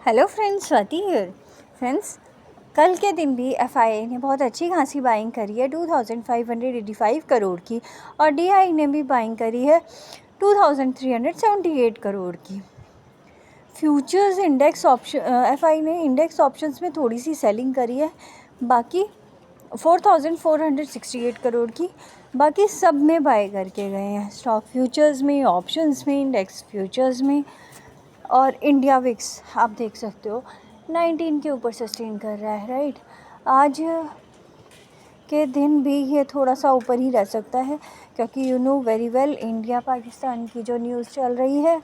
Hello friends, Swati here. Friends, कल के दिन भी एफआईआई ने बहुत अच्छी खासी बाइंग करी है 2585 करोड़ की, और डीआई ने भी बाइंग करी है 2378 करोड़ की। फ्यूचर्स इंडेक्स ऑप्शन एफआई ने इंडेक्स ऑप्शंस में थोड़ी सी सेलिंग करी है, बाकी 4468 करोड़ की। बाकी सब में बाय करके गए हैं, स्टॉक फ्यूचर्स में, ऑप्शंस में, इंडेक्स फ्यूचर्स में। और इंडिया विक्स आप देख सकते हो 19 के ऊपर सस्टेन कर रहा है, राइट। आज के दिन भी ये थोड़ा सा ऊपर ही रह सकता है, क्योंकि you know very well India Pakistan की जो न्यूज़ चल रही है,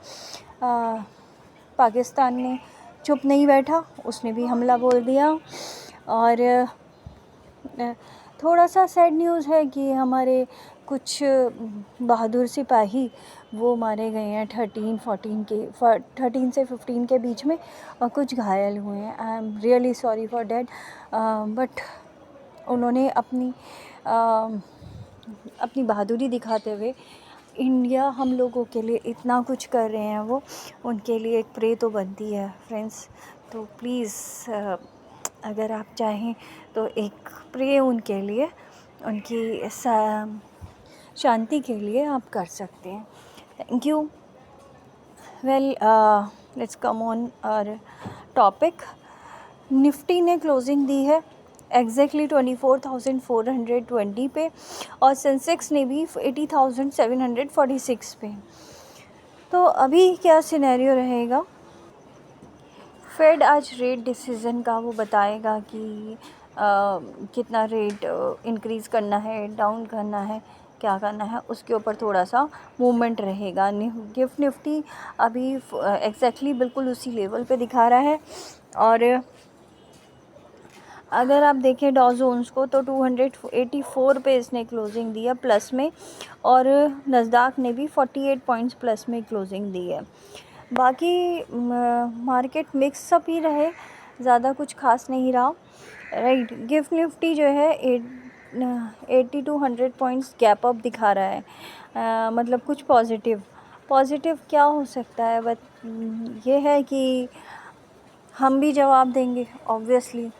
पाकिस्तान ने चुप नहीं बैठा, उसने भी हमला बोल दिया। और थोड़ा सा सैड न्यूज़ है कि हमारे कुछ बहादुर सिपाही वो मारे गए हैं 13 से 15 के बीच में, और कुछ घायल हुए हैं। I am really sorry for that, but उन्होंने अपनी बहादुरी दिखाते हुए इंडिया हम लोगों के लिए इतना कुछ कर रहे हैं, वो उनके लिए एक प्रे तो बनती है फ्रेंड्स। तो प्लीज़ अगर आप चाहें तो एक प्रे उनके लिए, उनकी शांति के लिए आप कर सकते हैं। Thank you. Well, let's come on our topic. Nifty ने क्लोजिंग दी है एग्जैक्टली 24,420 पे, और सेंसेक्स ने भी 80,746 पे। तो अभी क्या सिनेरियो रहेगा? फेड आज रेट डिसीज़न का वो बताएगा कि कितना रेट इंक्रीज़ करना है, डाउन करना है, क्या करना है, उसके ऊपर थोड़ा सा मूवमेंट रहेगा। गिफ्ट निफ्टी अभी एग्जैक्टली बिल्कुल उसी लेवल पे दिखा रहा है। और अगर आप देखें डॉ जोन्स को तो 284 पे इसने क्लोजिंग दी है प्लस में, और नस्दाक ने भी 48 पॉइंट्स प्लस में क्लोजिंग दी है। बाकी मार्केट मिक्स अप ही रहे, ज़्यादा कुछ खास नहीं रहा, राइट। गिफ्ट निफ्टी जो है 80 to 100 पॉइंट्स गैप अप दिखा रहा है। मतलब कुछ पॉजिटिव क्या हो सकता है, बट ये है कि हम भी जवाब देंगे, ऑब्वियसली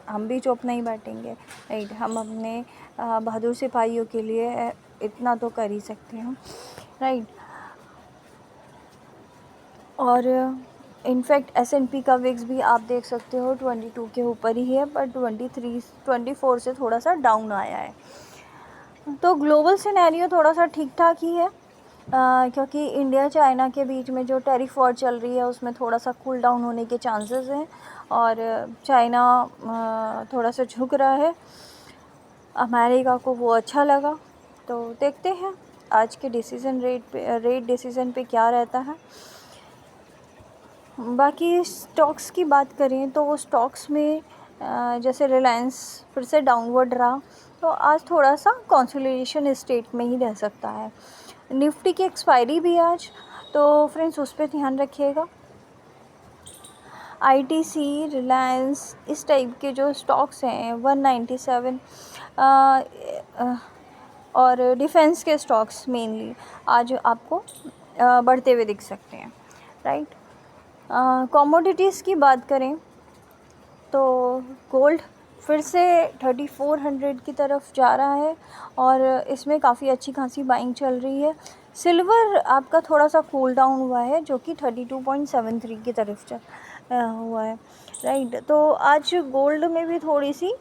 हम भी चुप नहीं बैठेंगे, राइट। हम अपने बहादुर सिपाहियों के लिए इतना तो कर ही सकते हैं, राइट। और इनफैक्ट S&P का विक्स भी आप देख सकते हो 22 के ऊपर ही है, पर 24 से थोड़ा सा डाउन आया है। तो ग्लोबल सिनेरियो थोड़ा सा ठीक ठाक ही है, क्योंकि इंडिया चाइना के बीच में जो टैरिफ वॉर चल रही है उसमें थोड़ा सा कूल डाउन होने के चांसेस हैं, और चाइना थोड़ा सा झुक रहा है। अमेरिका को वो अच्छा लगा, तो देखते हैं आज के रेट डिसीज़न पे क्या रहता है। बाकी स्टॉक्स की बात करें तो वो स्टॉक्स में जैसे रिलायंस फिर से डाउनवर्ड रहा, तो आज थोड़ा सा कंसोलिडेशन स्टेट में ही रह सकता है। निफ्टी की एक्सपायरी भी आज, तो फ्रेंड्स उस पर ध्यान रखिएगा। आईटीसी, रिलायंस, इस टाइप के जो स्टॉक्स हैं 197, और डिफेंस के स्टॉक्स मेनली आज आपको बढ़ते हुए दिख सकते हैं, राइट। कमोडिटीज़ की बात करें तो गोल्ड फिर से 3400 की तरफ जा रहा है, और इसमें काफ़ी अच्छी खासी बाइंग चल रही है। सिल्वर आपका थोड़ा सा कूल डाउन हुआ है, जो कि 32.73 की तरफ हुआ है, राइट। तो आज गोल्ड में भी थोड़ी सी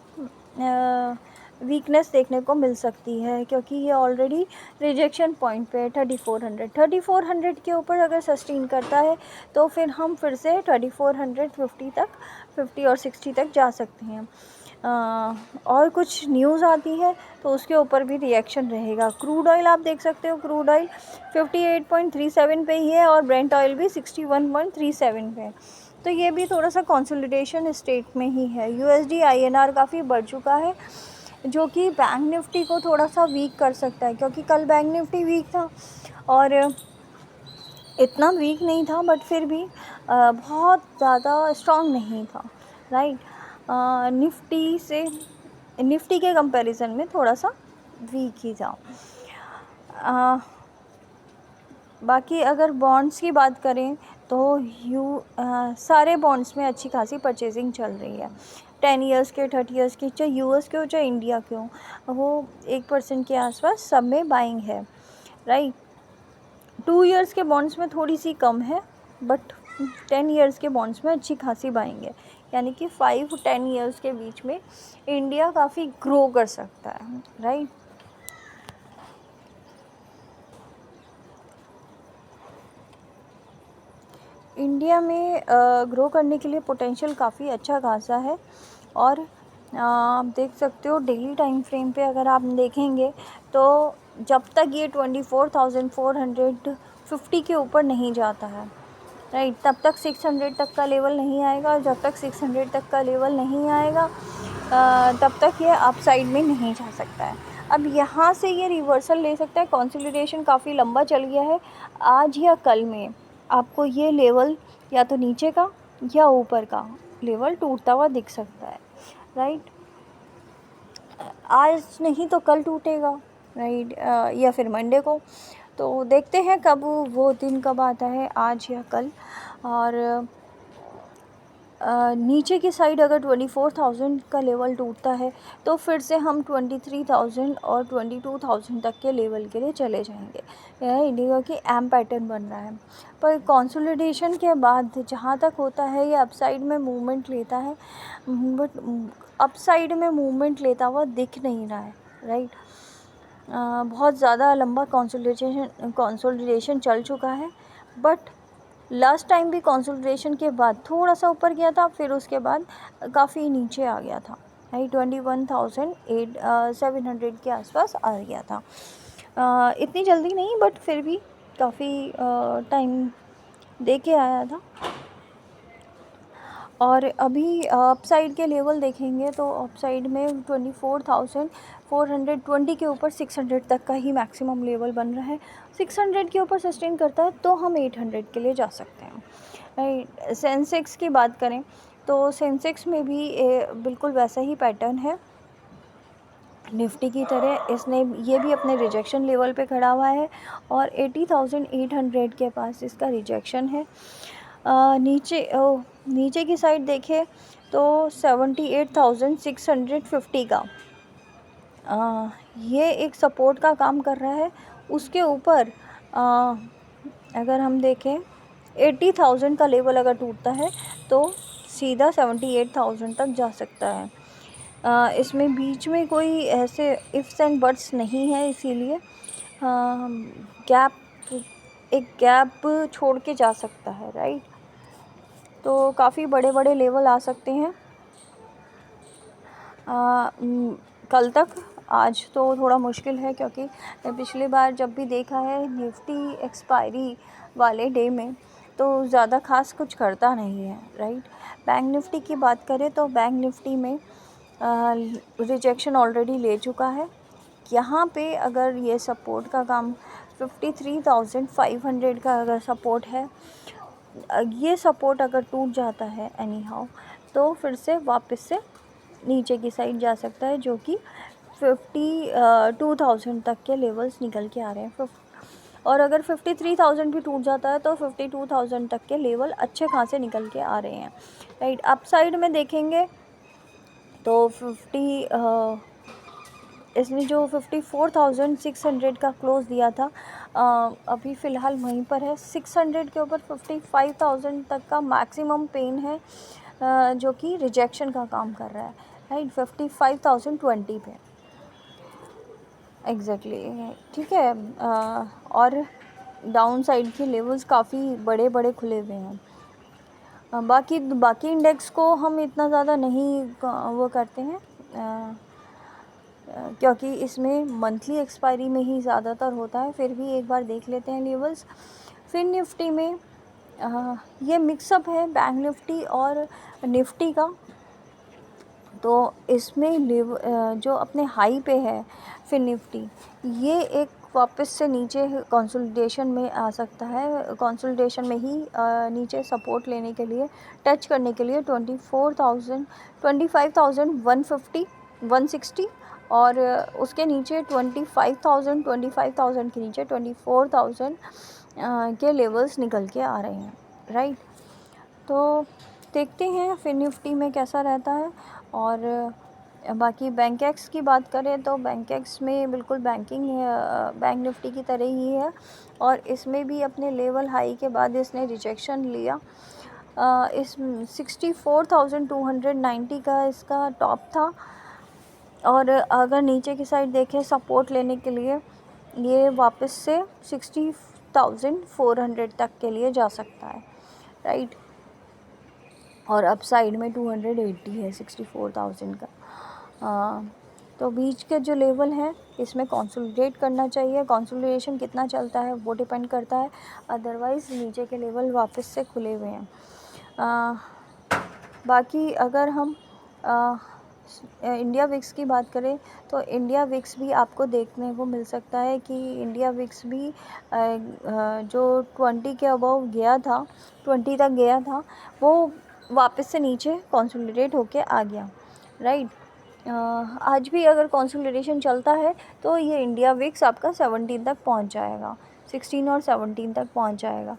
वीकनेस देखने को मिल सकती है, क्योंकि ये ऑलरेडी रिजेक्शन पॉइंट पे है 3400 के ऊपर अगर सस्टेन करता है तो फिर हम फिर से 3450 तक, 50 और 60 तक जा सकते हैं। और कुछ न्यूज़ आती है तो उसके ऊपर भी रिएक्शन रहेगा। क्रूड ऑयल आप देख सकते हो, क्रूड ऑयल 58.37 पे ही है, और ब्रेंट ऑयल भी 61.37 पे है। तो ये भी थोड़ा सा कंसोलिडेशन स्टेट में ही है। USD INR काफ़ी बढ़ चुका है, जो कि बैंक निफ्टी को थोड़ा सा वीक कर सकता है, क्योंकि कल बैंक निफ्टी वीक था, और इतना वीक नहीं था बट फिर भी बहुत ज़्यादा स्ट्रॉन्ग नहीं था, राइट। निफ्टी के कंपैरिजन में थोड़ा सा वीक ही था। बाकी अगर बॉन्ड्स की बात करें तो सारे बॉन्ड्स में अच्छी खासी परचेजिंग चल रही है। 10 ईयर्स के, 30 ईयर्स की, चाहे यूएस के हो चाहे इंडिया के हो, वो 1% के आसपास सब में बाइंग है, राइट। 2 ईयर्स के बॉन्ड्स में थोड़ी सी कम है, बट 10 ईयर्स के बॉन्ड्स में अच्छी खासी बाइंग है। यानी कि 5-10 ईयर्स के बीच में इंडिया काफ़ी ग्रो कर सकता है, राइट। इंडिया में ग्रो करने के लिए पोटेंशियल काफ़ी अच्छा खासा है। और आप देख सकते हो डेली टाइम फ्रेम पे अगर आप देखेंगे तो जब तक ये 24,450 के ऊपर नहीं जाता है, राइट, तब तक 600 तक का लेवल नहीं आएगा। और जब तक 600 तक का लेवल नहीं आएगा तब तक ये अपसाइड में नहीं जा सकता है। अब यहाँ से ये रिवर्सल ले सकता है। कंसोलिडेशन काफ़ी लंबा चल गया है। आज या कल में आपको ये लेवल या तो नीचे का या ऊपर का लेवल टूटता हुआ दिख सकता है, राइट। आज नहीं तो कल टूटेगा, राइट, या फिर मंडे को। तो देखते हैं कब वो दिन कब आता है, आज या कल। और नीचे की साइड अगर 24,000 का लेवल टूटता है तो फिर से हम 23,000 और 22,000 तक के लेवल के लिए चले जाएंगे। यह इंडिया की एम पैटर्न बन रहा है। पर कंसोलिडेशन के बाद जहाँ तक होता है ये अपसाइड में मूवमेंट लेता है, बट अपसाइड में मूवमेंट लेता हुआ दिख नहीं रहा है, राइट। बहुत ज़्यादा लंबा कंसोलिडेशन चल चुका है। बट लास्ट टाइम भी कंसोलिडेशन के बाद थोड़ा सा ऊपर गया था, फिर उसके बाद काफ़ी नीचे आ गया था, राइट। 21,700 के आसपास आ गया था। इतनी जल्दी नहीं, बट फिर भी काफ़ी टाइम दे के आया था। और अभी अपसाइड के लेवल देखेंगे तो अपसाइड में 24,420 के ऊपर 600 तक का ही मैक्सिमम लेवल बन रहा है। 600 के ऊपर सस्टेन करता है तो हम 800 के लिए जा सकते हैं, राइट। सेंसेक्स की बात करें तो सेंसेक्स में भी बिल्कुल वैसा ही पैटर्न है निफ्टी की तरह। इसने ये भी अपने रिजेक्शन लेवल पे खड़ा हुआ है और 80,800 के पास इसका रिजेक्शन है। नीचे की साइड देखें तो 78,650 का ये एक सपोर्ट का काम कर रहा है। उसके ऊपर अगर हम देखें 80,000 का लेवल अगर टूटता है तो सीधा 78,000 तक जा सकता है। इसमें बीच में कोई ऐसे इफ्स एंड बट्स नहीं है, इसीलिए एक गैप छोड़ के जा सकता है, राइट। तो काफ़ी बड़े बड़े लेवल आ सकते हैं कल तक। आज तो थोड़ा मुश्किल है क्योंकि पिछली बार जब भी देखा है निफ्टी एक्सपायरी वाले डे में तो ज़्यादा खास कुछ करता नहीं है, राइट। बैंक निफ्टी की बात करें तो बैंक निफ्टी में रिजेक्शन ऑलरेडी ले चुका है। यहाँ पे अगर ये सपोर्ट का काम 53,500 का अगर सपोर्ट है, ये सपोर्ट अगर टूट जाता है एनी हाउ तो फिर से वापस से नीचे की साइड जा सकता है, जो कि 52,000 तक के लेवल्स निकल के आ रहे हैं। और अगर 53,000 भी टूट जाता है तो 52,000 तक के लेवल अच्छे खासे निकल के आ रहे हैं, राइट। अप साइड में देखेंगे तो इसने जो 54,600 का क्लोज़ दिया था अभी फ़िलहाल वहीं पर है। 600 के ऊपर 55,000 तक का मैक्सिमम पेन है जो कि रिजेक्शन का काम कर रहा है, राइट। 55,020 पे एग्जैक्टली, ठीक है। और डाउन साइड के लेवल्स काफ़ी बड़े बड़े खुले हुए हैं। बाकी इंडेक्स को हम इतना ज़्यादा नहीं वो करते हैं क्योंकि इसमें मंथली एक्सपायरी में ही ज़्यादातर होता है। फिर भी एक बार देख लेते हैं लेवल्स। फिर निफ्टी में ये मिक्सअप है बैंक निफ्टी और निफ्टी का। तो इसमें जो अपने हाई पे है फिर निफ्टी, ये एक वापस से नीचे कंसोलिडेशन में आ सकता है। कंसोलिडेशन में ही नीचे सपोर्ट लेने के लिए, टच करने के लिए 25,150 160 और उसके नीचे 25,000 के नीचे 24,000 के लेवल्स निकल के आ रहे हैं, राइट। तो देखते हैं फिर निफ्टी में कैसा रहता है। और बाकी बैंक एक्स की बात करें तो बैंक एक्स में बिल्कुल बैंक निफ्टी की तरह ही है, और इसमें भी अपने लेवल हाई के बाद इसने रिजेक्शन लिया। इस 64,290 का इसका टॉप था, और अगर नीचे की साइड देखें सपोर्ट लेने के लिए ये वापस से 60,400 तक के लिए जा सकता है, राइट। और अप साइड में 280 है 64,000 का। तो बीच के जो लेवल है इसमें कंसोलिडेट करना चाहिए। कंसोलिडेशन कितना चलता है वो डिपेंड करता है, अदरवाइज़ नीचे के लेवल वापस से खुले हुए हैं। बाकी अगर हम इंडिया विक्स की बात करें तो इंडिया विक्स भी आपको देखने को मिल सकता है कि इंडिया विक्स भी जो 20 के अबव गया था, 20 तक गया था, वो वापस से नीचे कंसोलिडेट होके आ गया, राइट। आज भी अगर कंसोलिडेशन चलता है तो ये इंडिया विक्स आपका 17 तक पहुंच जाएगा, 16 और 17 तक पहुंच जाएगा।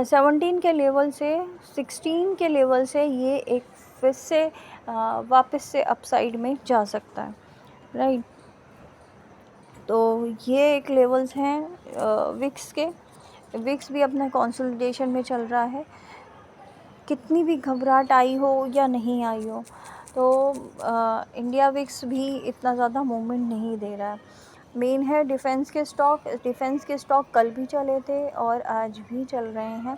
17 के लेवल से 16 के लेवल से ये एक फिर से वापस से अपसाइड में जा सकता है, राइट। तो ये एक लेवल्स हैं विक्स के। विक्स भी अपना कंसोलिडेशन में चल रहा है, कितनी भी घबराहट आई हो या नहीं आई हो, तो इंडिया विक्स भी इतना ज़्यादा मूवमेंट नहीं दे रहा है। मेन है डिफेंस के स्टॉक। डिफेंस के स्टॉक कल भी चले थे और आज भी चल रहे हैं।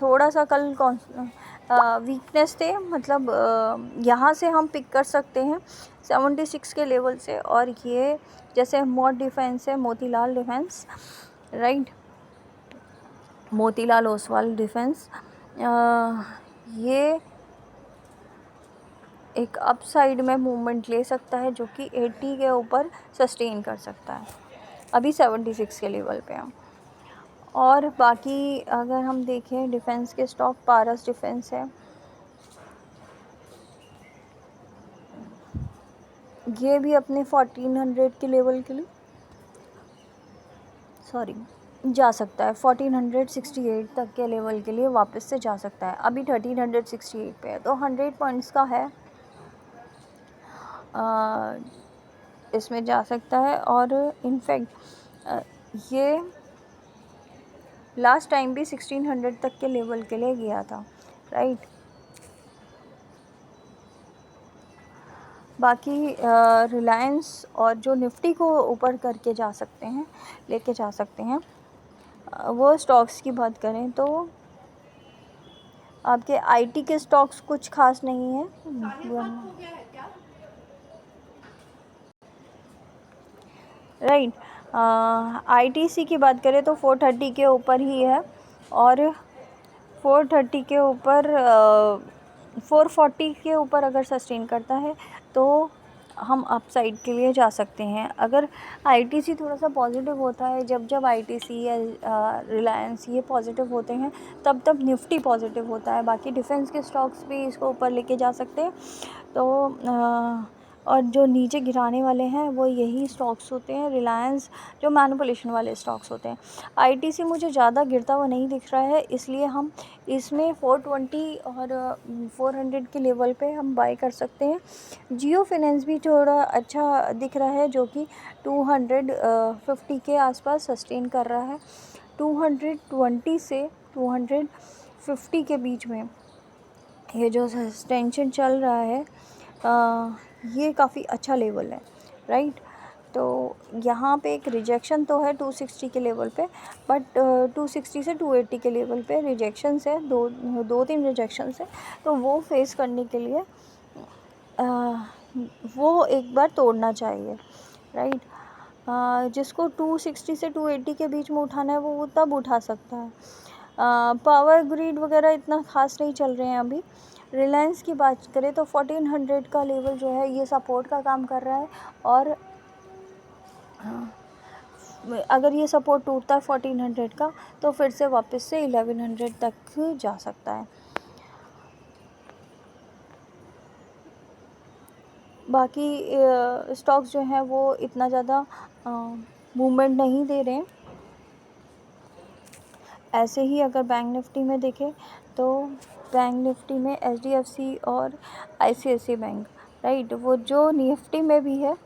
थोड़ा सा कल वीकनेस थे, मतलब यहाँ से हम पिक कर सकते हैं 76 के लेवल से, और ये जैसे मोट डिफेंस है, Motilal defence, right, Motilal Oswal defence, ये एक अप साइड में मूवमेंट ले सकता है जो कि 80 के ऊपर सस्टेन कर सकता है। अभी 76 के लेवल पे हम। और बाकी अगर हम देखें डिफेंस के स्टॉक, पारस डिफेंस है, ये भी अपने 1400 के लेवल के लिए जा सकता है। 1468 तक के लेवल के लिए वापस से जा सकता है। अभी 1368 पे है, तो 100 पॉइंट्स का है, इसमें जा सकता है। और इनफैक्ट ये लास्ट टाइम भी 1600 तक के लेवल के लिए गया था, राइट। बाकी रिलायंस और जो निफ्टी को ऊपर करके जा सकते हैं, लेके जा सकते हैं, वो स्टॉक्स की बात करें तो आपके आईटी के स्टॉक्स कुछ खास नहीं है। राइट। आईटीसी की बात करें तो 430 के ऊपर ही है, और 430 के ऊपर 440 के ऊपर अगर सस्टेन करता है तो हम अपसाइड के लिए जा सकते हैं। अगर आईटीसी थोड़ा सा पॉजिटिव होता है, जब आईटीसी या रिलायंस ये पॉजिटिव होते हैं तब निफ्टी पॉजिटिव होता है। बाकी डिफेंस के स्टॉक्स भी इसको ऊपर लेके जा सकते हैं। तो और जो नीचे गिराने वाले हैं वो यही स्टॉक्स होते हैं, रिलायंस जो मैनिपुलेशन वाले स्टॉक्स होते हैं। आईटीसी मुझे ज़्यादा गिरता हुआ नहीं दिख रहा है, इसलिए हम इसमें 420 और 400 के लेवल पे हम बाय कर सकते हैं। जियो फाइनेंस भी थोड़ा अच्छा दिख रहा है, जो कि 250 के आसपास सस्टेन कर रहा है। 220 से 250 के बीच में ये जो टेंशन चल रहा है, ये काफ़ी अच्छा लेवल है, राइट। तो यहाँ पे एक रिजेक्शन तो है 260 के लेवल पे, बट 260 से 280 के लेवल पे रिजेक्शंस है, दो तीन रिजेक्शंस है। तो वो फेस करने के लिए वो एक बार तोड़ना चाहिए, राइट। जिसको 260 से 280 के बीच में उठाना है वो तब उठा सकता है। पावर ग्रिड वगैरह इतना ख़ास नहीं चल रहे हैं अभी। रिलायंस की बात करें तो 1400 का लेवल जो है ये सपोर्ट का काम कर रहा है, और अगर ये सपोर्ट टूटता है 1400 का तो फिर से वापस से 1100 तक जा सकता है। बाकी स्टॉक्स जो हैं वो इतना ज़्यादा मूवमेंट नहीं दे रहे हैं। ऐसे ही अगर बैंक निफ्टी में देखें तो बैंक निफ्टी में HDFC और ICICI बैंक, राइट, वो जो निफ्टी में भी है।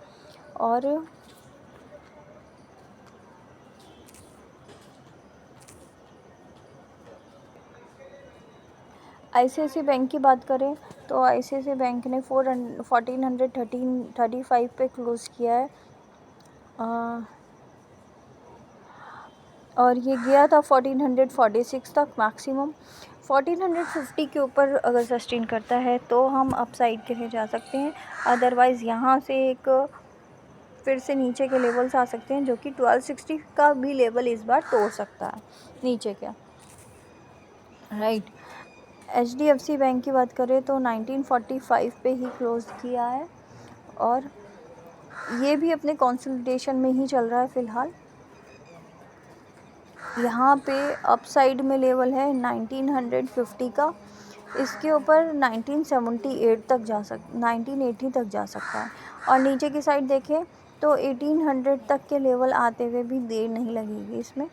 और ICICI बैंक की बात करें तो ICICI बैंक ने 1435 पे क्लोज़ किया है, और ये गया था 1446 तक मैक्सिमम। 1450 के ऊपर अगर सस्टेन करता है तो हम अपसाइड के लिए जा सकते हैं, अदरवाइज़ यहाँ से एक फिर से नीचे के लेवल्स आ सकते हैं, जो कि 1260 का भी लेवल इस बार तोड़ सकता है नीचे का, राइट। HDFC बैंक की बात करें तो 1945 पे ही क्लोज़ किया है, और ये भी अपने कंसोलिडेशन में ही चल रहा है फ़िलहाल। यहाँ पे अपसाइड में लेवल है 1950 का, इसके ऊपर 1978 तक 1980 तक जा सकता है, और नीचे की साइड देखें तो 1800 तक के लेवल आते हुए भी देर नहीं लगेगी इसमें,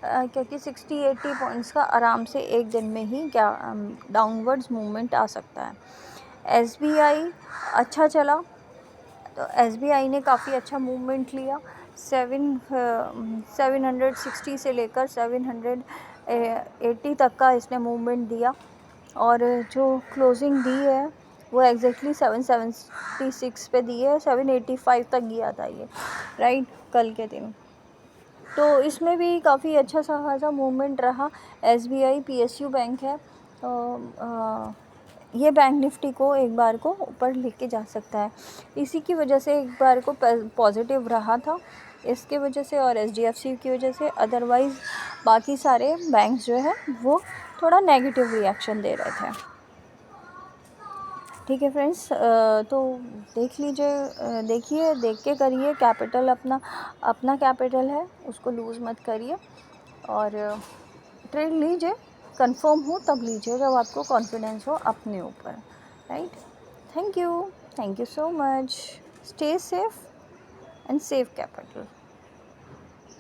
क्योंकि 60-80 पॉइंट्स का आराम से एक दिन में ही क्या डाउनवर्ड्स मूवमेंट आ सकता है। SBI अच्छा चला, तो SBI ने काफ़ी अच्छा मूवमेंट लिया, 760 से लेकर 780 तक का इसने मूवमेंट दिया, और जो क्लोजिंग दी है वो एग्जैक्टली 776 पे दी है, 785 तक गया था ये, राइट, कल के दिन। तो इसमें भी काफ़ी अच्छा खासा मूवमेंट रहा। SBI PSU बैंक है, तो ये बैंक निफ्टी को एक बार को ऊपर लेके जा सकता है, इसी की वजह से एक बार को पॉजिटिव रहा था, इसके वजह से और HDFC की वजह से। अदरवाइज़ बाकी सारे बैंक्स जो है वो थोड़ा नेगेटिव रिएक्शन दे रहे थे। ठीक है फ्रेंड्स, तो देख लीजिए, देखिए, देख के करिए, कैपिटल अपना कैपिटल है, उसको लूज़ मत करिए, और ट्रेड लीजिए, कंफर्म हो तब लीजिए जब आपको कॉन्फिडेंस हो अपने ऊपर, right. Thank you so much, stay safe and save capital.